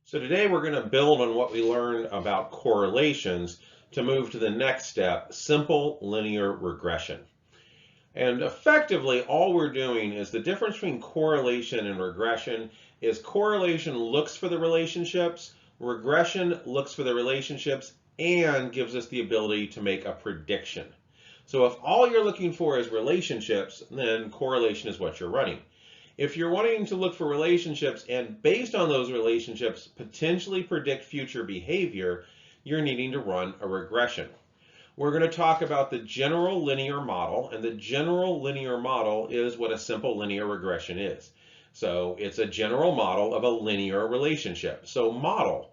So today we're going to build on what we learned about correlations to move to the next step, simple linear regression. And effectively, all we're doing is the difference between correlation and regression is correlation looks for the relationships, regression looks for the relationships, and gives us the ability to make a prediction. So if all you're looking for is relationships, then correlation is what you're running. If you're wanting to look for relationships and based on those relationships potentially predict future behavior, you're needing to run a regression. We're going to talk about the general linear model, and the general linear model is what a simple linear regression is. So it's a general model of a linear relationship. So model,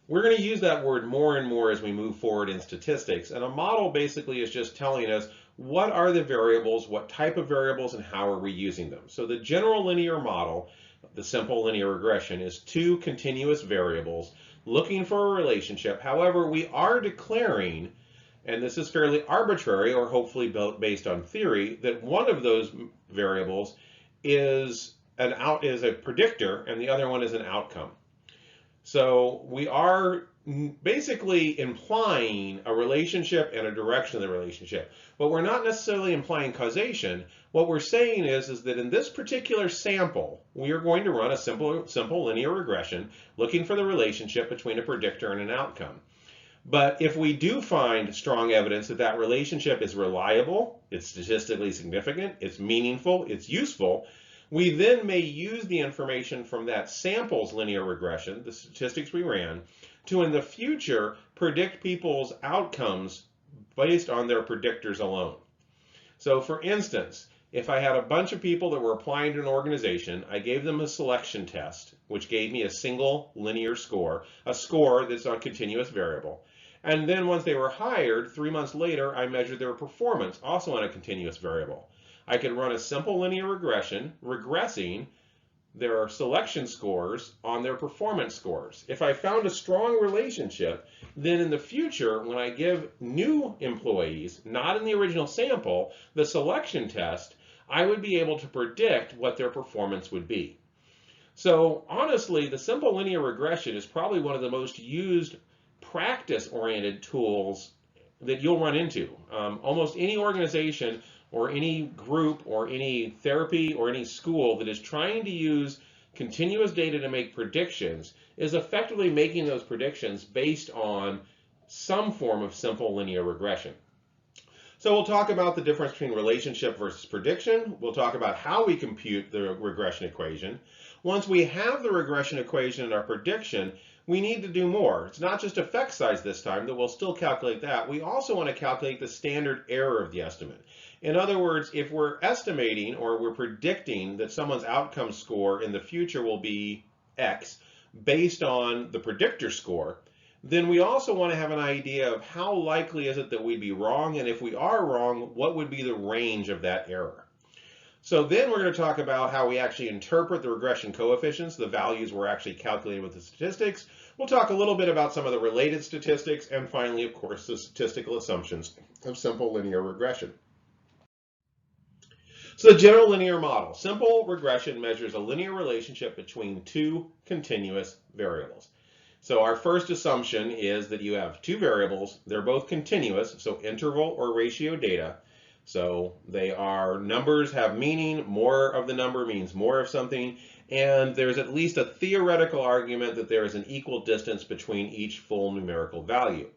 we're going to use that word more and more as we move forward in statistics. And a model basically is just telling us what are the variables, what type of variables, and how are we using them. So the general linear model, the simple linear regression, is two continuous variables looking for a relationship. However, we are declaring, and this is fairly arbitrary or hopefully based on theory, that one of those variables is a predictor and the other one is an outcome. So we are basically implying a relationship and a direction of the relationship, but we're not necessarily implying causation. What we're saying is that in this particular sample, we are going to run a simple linear regression looking for the relationship between a predictor and an outcome. But if we do find strong evidence that that relationship is reliable, it's statistically significant, it's meaningful, it's useful, we then may use the information from that sample's linear regression, the statistics we ran, to in the future predict people's outcomes based on their predictors alone. So for instance, if I had a bunch of people that were applying to an organization, I gave them a selection test, which gave me a single linear score, a score that's a continuous variable. And then once they were hired, 3 months later, I measured their performance, also on a continuous variable. I could run a simple linear regression, regressing their selection scores on their performance scores. If I found a strong relationship, then in the future, when I give new employees, not in the original sample, the selection test, I would be able to predict what their performance would be. So honestly, the simple linear regression is probably one of the most used practice-oriented tools that you'll run into. Almost any organization or any group or any therapy or any school that is trying to use continuous data to make predictions is effectively making those predictions based on some form of simple linear regression. So we'll talk about the difference between relationship versus prediction. We'll talk about how we compute the regression equation. Once we have the regression equation and our prediction, we need to do more. It's not just effect size this time, that we'll still calculate that. We also want to calculate the standard error of the estimate. In other words, if we're estimating or we're predicting that someone's outcome score in the future will be X based on the predictor score, then we also want to have an idea of how likely is it that we'd be wrong, and if we are wrong, what would be the range of that error. So then we're going to talk about how we actually interpret the regression coefficients, the values we're actually calculating with the statistics. We'll talk a little bit about some of the related statistics, and finally, of course, the statistical assumptions of simple linear regression. So the general linear model. Simple regression measures a linear relationship between two continuous variables. So our first assumption is that you have two variables. They're both continuous, so interval or ratio data. So they are numbers have meaning. More of the number means more of something. And there's at least a theoretical argument that there is an equal distance between each full numerical value.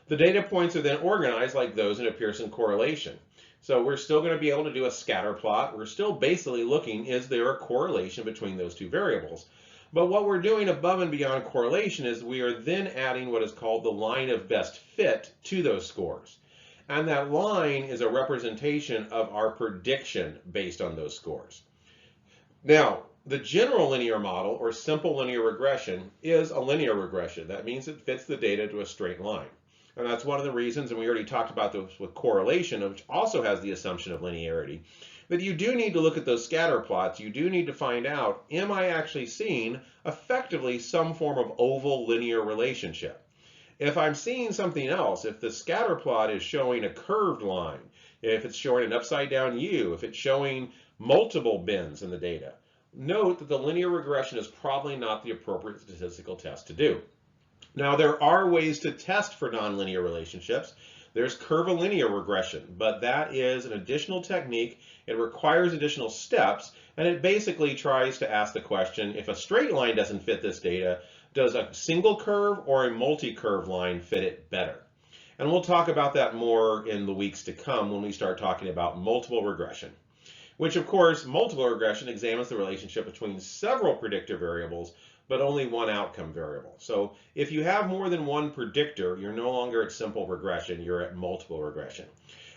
The data points are then organized like those in a Pearson correlation. So we're still going to be able to do a scatter plot. We're still basically looking, is there a correlation between those two variables? But what we're doing above and beyond correlation is we are then adding what is called the line of best fit to those scores. And that line is a representation of our prediction based on those scores. Now, the general linear model or simple linear regression is a linear regression. That means it fits the data to a straight line. And that's one of the reasons, and we already talked about this with correlation, which also has the assumption of linearity, that you do need to look at those scatter plots. You do need to find out, am I actually seeing effectively some form of oval linear relationship? If I'm seeing something else, if the scatter plot is showing a curved line, if it's showing an upside down U, if it's showing multiple bins in the data, note that the linear regression is probably not the appropriate statistical test to do. Now, there are ways to test for nonlinear relationships. There's curvilinear regression, but that is an additional technique. It requires additional steps, and it basically tries to ask the question, if a straight line doesn't fit this data, does a single curve or a multi-curve line fit it better? And we'll talk about that more in the weeks to come when we start talking about multiple regression, which of course, multiple regression examines the relationship between several predictor variables, but only one outcome variable. So if you have more than one predictor, you're no longer at simple regression, you're at multiple regression.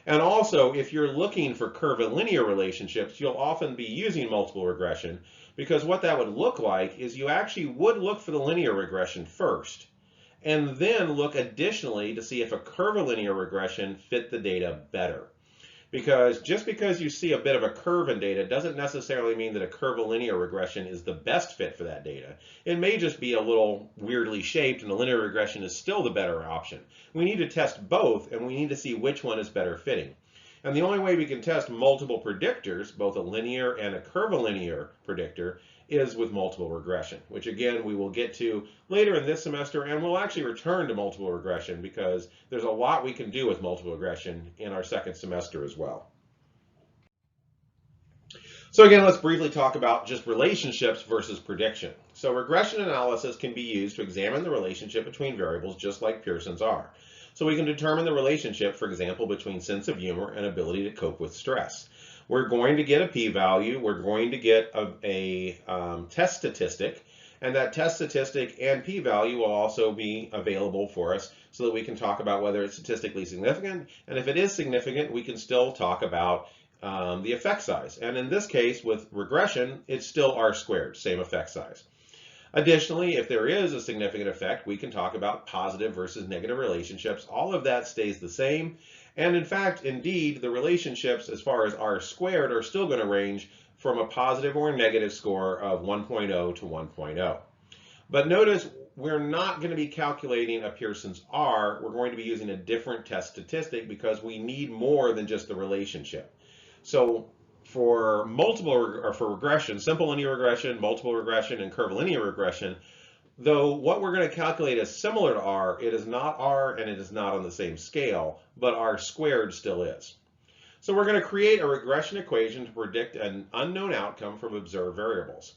And also, if you're looking for curvilinear relationships, you'll often be using multiple regression, because what that would look like is you actually would look for the linear regression first, and then look additionally to see if a curvilinear regression fit the data better. Because just because you see a bit of a curve in data doesn't necessarily mean that a curvilinear regression is the best fit for that data. It may just be a little weirdly shaped, and a linear regression is still the better option. We need to test both, and we need to see which one is better fitting. And the only way we can test multiple predictors, both a linear and a curvilinear predictor, is with multiple regression, which again we will get to later in this semester, and we'll actually return to multiple regression because there's a lot we can do with multiple regression in our second semester as well. So again, let's briefly talk about just relationships versus prediction. So regression analysis can be used to examine the relationship between variables just like Pearson's are. So we can determine the relationship, for example, between sense of humor and ability to cope with stress. We're going to get a p-value, we're going to get a test statistic, and that test statistic and p-value will also be available for us so that we can talk about whether it's statistically significant, and if it is significant, we can still talk about the effect size. And in this case, with regression, it's still R squared, same effect size. Additionally, if there is a significant effect, we can talk about positive versus negative relationships. All of that stays the same. And in fact, indeed, the relationships as far as R squared are still going to range from a positive or a negative score of 1.0 to 1.0. But notice we're not going to be calculating a Pearson's R. We're going to be using a different test statistic because we need more than just the relationship. So for regression, simple linear regression, multiple regression, and curvilinear regression, though what we're going to calculate is similar to R, it is not R and it is not on the same scale, but R squared still is. So we're going to create a regression equation to predict an unknown outcome from observed variables.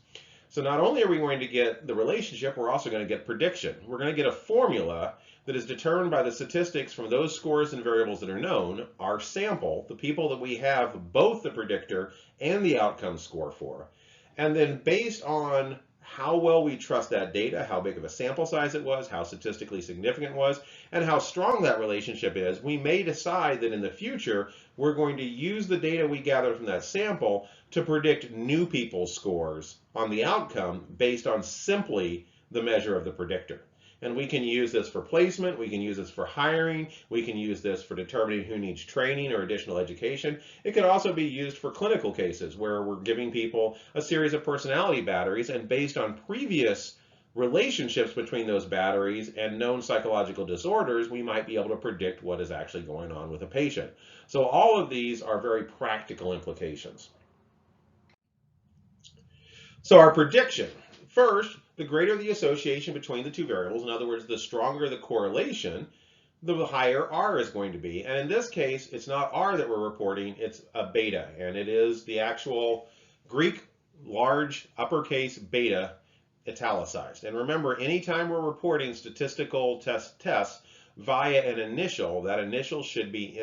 So not only are we going to get the relationship, we're also going to get prediction. We're going to get a formula that is determined by the statistics from those scores and variables that are known, our sample, the people that we have both the predictor and the outcome score for. And then based on how well we trust that data, how big of a sample size it was, how statistically significant it was, and how strong that relationship is, we may decide that in the future we're going to use the data we gathered from that sample to predict new people's scores on the outcome based on simply the measure of the predictor. And we can use this for placement, we can use this for hiring, we can use this for determining who needs training or additional education. It could also be used for clinical cases where we're giving people a series of personality batteries, and based on previous relationships between those batteries and known psychological disorders, we might be able to predict what is actually going on with a patient. So all of these are very practical implications. So our prediction. First, the greater the association between the two variables, in other words, the stronger the correlation, the higher R is going to be. And in this case, it's not R that we're reporting, it's a beta, and it is the actual Greek large uppercase beta italicized. And remember, anytime we're reporting statistical tests via an initial, that initial should be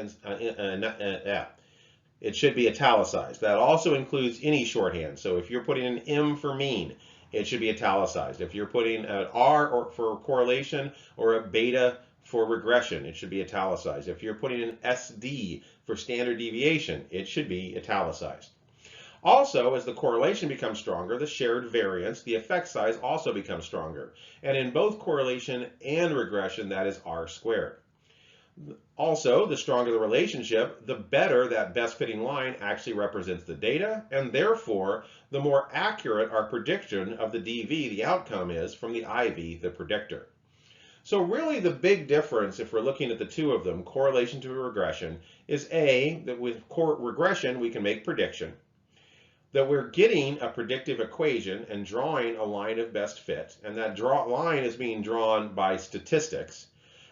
it should be italicized. That also includes any shorthand. So if you're putting an M for mean, it should be italicized. If you're putting an R for correlation or a beta for regression, it should be italicized. If you're putting an SD for standard deviation, it should be italicized. Also, as the correlation becomes stronger, the shared variance, the effect size, also becomes stronger. And in both correlation and regression, that is R squared. Also, the stronger the relationship, the better that best fitting line actually represents the data, and therefore, the more accurate our prediction of the DV, the outcome, is from the IV, the predictor. So really the big difference, if we're looking at the two of them, correlation to regression, is A, that with regression we can make prediction. that we're getting a predictive equation and drawing a line of best fit, and that line is being drawn by statistics.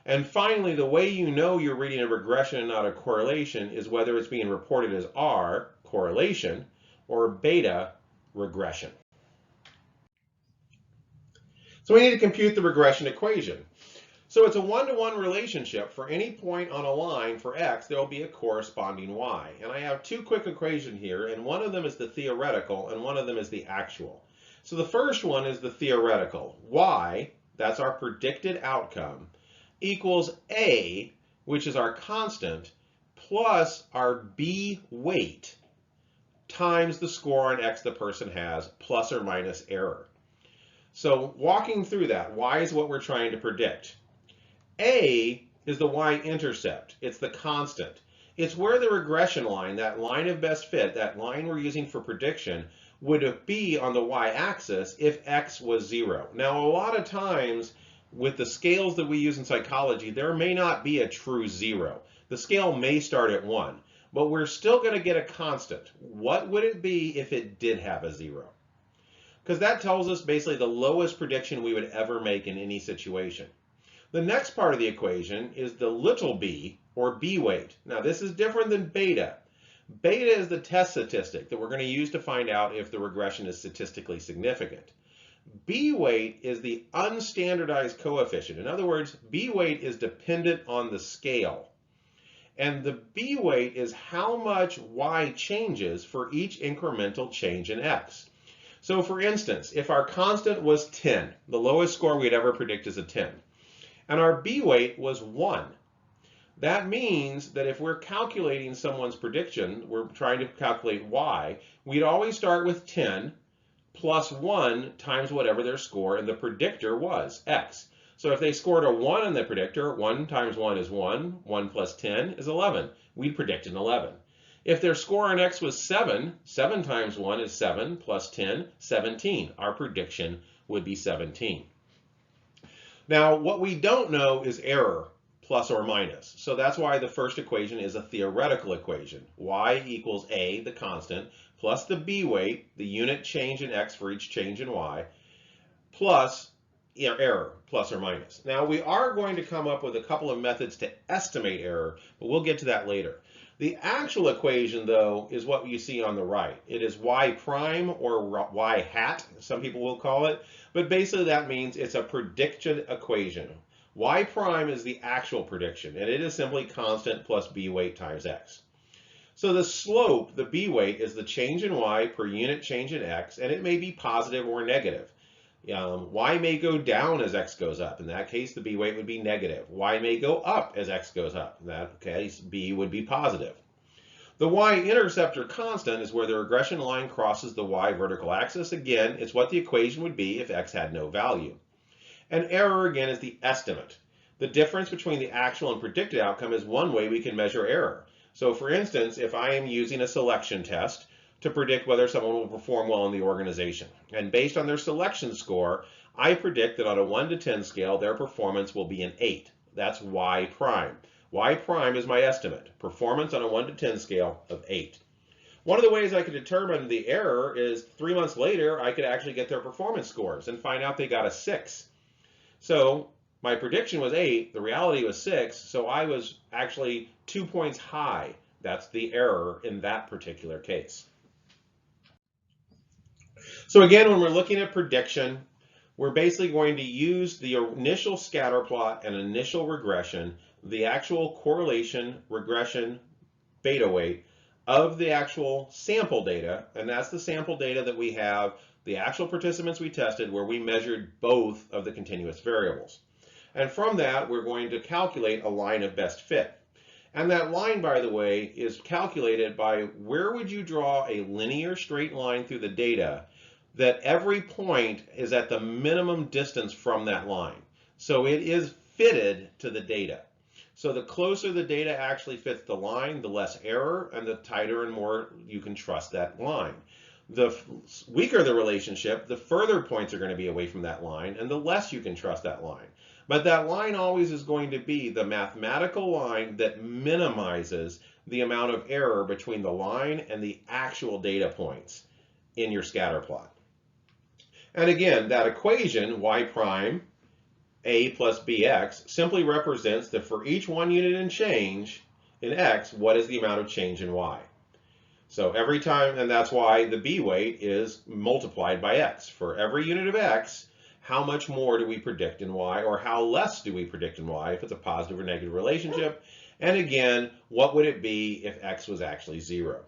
And finally, the way you know you're reading a regression and not a correlation is whether it's being reported as R, correlation, or beta, regression. So we need to compute the regression equation. So it's a one-to-one relationship. For any point on a line for x, there will be a corresponding y. And I have two quick equations here, and one of them is the theoretical, and one of them is the actual. So the first one is the theoretical. Y, that's our predicted outcome, equals A, which is our constant, plus our B weight times the score on x the person has, plus or minus error. So walking through that, y is what we're trying to predict. A is the y-intercept. It's the constant. It's where the regression line, that line of best fit, that line we're using for prediction, would be on the y-axis if x was 0. Now, a lot of times with the scales that we use in psychology, there may not be a true 0. The scale may start at 1, but we're still going to get a constant. What would it be if it did have a 0? Because that tells us basically the lowest prediction we would ever make in any situation. The next part of the equation is the little b, or b weight. Now this is different than beta. Beta is the test statistic that we're going to use to find out if the regression is statistically significant. B weight is the unstandardized coefficient. In other words, B weight is dependent on the scale. And the B weight is how much Y changes for each incremental change in X. So for instance, if our constant was 10, the lowest score we'd ever predict is a 10, and our B weight was 1, that means that if we're calculating someone's prediction, we're trying to calculate Y, we'd always start with 10 plus 1 times whatever their score and the predictor was, X. So if they scored a 1 in the predictor, 1 times 1 is 1, 1 plus 10 is 11. We'd predict an 11. If their score on X was 7, 7 times 1 is 7, plus 10, 17. Our prediction would be 17. Now, what we don't know is error, plus or minus. So that's why the first equation is a theoretical equation. Y equals A, the constant, plus the B weight, the unit change in X for each change in Y, plus error, plus or minus. Now, we are going to come up with a couple of methods to estimate error, but we'll get to that later. The actual equation, though, is what you see on the right. It is y prime, or y hat, some people will call it, but basically that means it's a prediction equation. Y prime is the actual prediction, and it is simply constant plus B weight times X. So the slope, the B weight, is the change in Y per unit change in X, and it may be positive or negative. Y may go down as X goes up. In that case, the B weight would be negative. Y may go up as X goes up. In that case, B would be positive. The y-intercept or constant is where the regression line crosses the y vertical axis. Again, it's what the equation would be if X had no value. And error, again, is the estimate. The difference between the actual and predicted outcome is one way we can measure error. So for instance, if I am using a selection test to predict whether someone will perform well in the organization. And based on their selection score, I predict that on a 1 to 10 scale, their performance will be an 8. That's Y prime. Y prime is my estimate. Performance on a 1 to 10 scale of 8. One of the ways I could determine the error is 3 months later, I could actually get their performance scores and find out they got a 6. So my prediction was 8, the reality was 6, so I was actually 2 points high. That's the error in that particular case. So again, when we're looking at prediction, we're basically going to use the initial scatter plot and initial regression, the actual correlation, regression, beta weight of the actual sample data, and that's the sample data that we have, the actual participants we tested where we measured both of the continuous variables. And from that, we're going to calculate a line of best fit. And that line, by the way, is calculated by where would you draw a linear straight line through the data that every point is at the minimum distance from that line. So it is fitted to the data. So the closer the data actually fits the line, the less error, and the tighter and more you can trust that line. The weaker the relationship, the further points are going to be away from that line, and the less you can trust that line. But that line always is going to be the mathematical line that minimizes the amount of error between the line and the actual data points. in your scatter plot. And again, that equation, y prime a plus bx, simply represents that for each 1 unit in change in x, what is the amount of change in y? So every time, and that's why the b weight is multiplied by x. For every unit of x, how much more do we predict in y, or how less do we predict in y if it's a positive or negative relationship? And again, what would it be if x was actually 0?